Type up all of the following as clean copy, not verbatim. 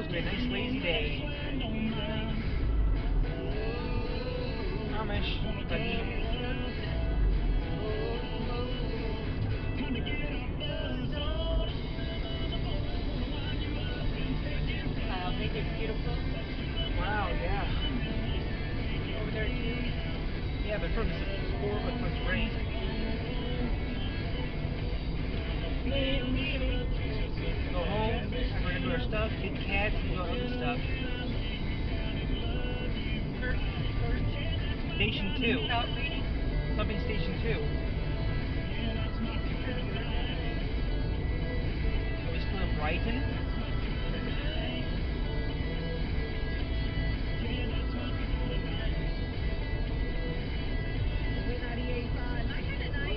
supposed to be a nice lazy day. Amish, buddy. Wow, they did beautiful. Wow, yeah. Over there too. Yeah, but from it's horrible when it's rain. Go home, and we're gonna do our stuff, feed the cats, and do our other stuff. Station 2. Stop reading. Pumping Station 2. Are we still in Brighton?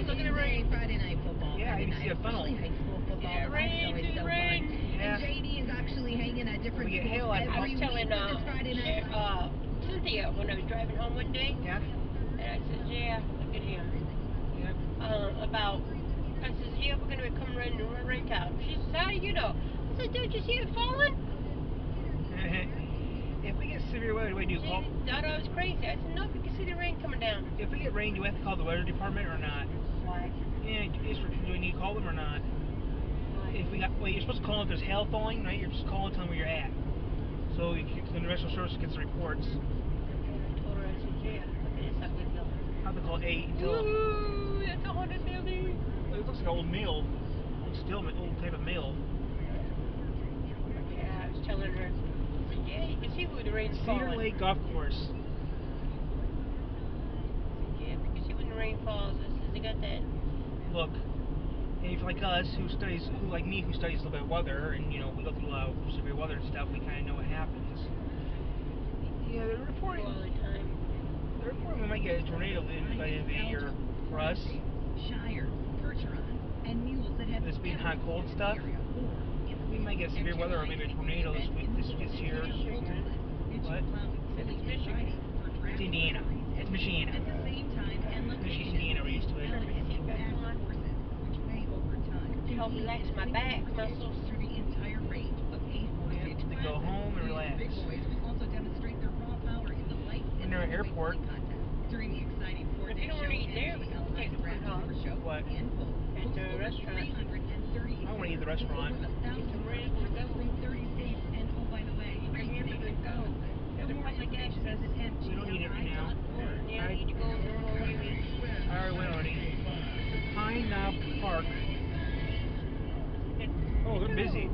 Look at the rain. Friday night football. Yeah, I even see a funnel. High school football. Yeah, rain, It's so rain. fun. Yeah. And JD is actually hanging at different We get hail schools at I was every telling week with this Friday night. Cynthia when I was driving home one day, Yeah? and I said, yeah, look at him. Yeah. I said, yeah, we're gonna come running right out. She says, how do you know? I said, did you see it falling? If we get severe weather, what do we do? She Call? thought I was crazy. I said, no, you can see the rain coming down. If we get rain, do we have to call the weather department or not? Why? Yeah, do we need to call them or not? If we got, wait, you're supposed to call them if there's hail falling, right? You're just calling, telling them where you're at. So the National Service gets the reports. I told her, I said, yeah, look at this ugly building. I'll have to call 8 until. Ooh, that's a haunted building. It looks like an old mill. Old type of mill. Yeah, I was telling her, I said, yeah, you can see where the rain's Cedar falling. Lake Golf Course. Yeah, you can see when the rain falls. I said, they got that. Look, and if like us, who like me, who studies a little bit of weather, and you know, we go through a lot of severe weather and stuff, we kind of know what happens. Yeah, they're reporting. All the time. They're reporting we might get a tornado by the end of the year for us. Shire, Percheron, and mules that have This being hot, cold stuff. We might get severe weather or maybe a tornado this year. What? It's Michigan. It's Indiana. It's Michiana. At the same time, and Michigan, Indiana, we're used to it. Help relax my back muscles. Through the entire range of 8 Yeah, to go home and relax. Big boys will also demonstrate their raw power in the light In our airport. during the exciting If you don't want to eat there, we can take the food home. What? At the restaurant. I want to eat at the restaurant. Get some ribs and go. From 30 states, and oh, by the way, Bring him to go. The more Public access. We don't need it right now. Yeah, you need to go over where you eat. I already went already. Pine Knob Park. Oh, they're busy.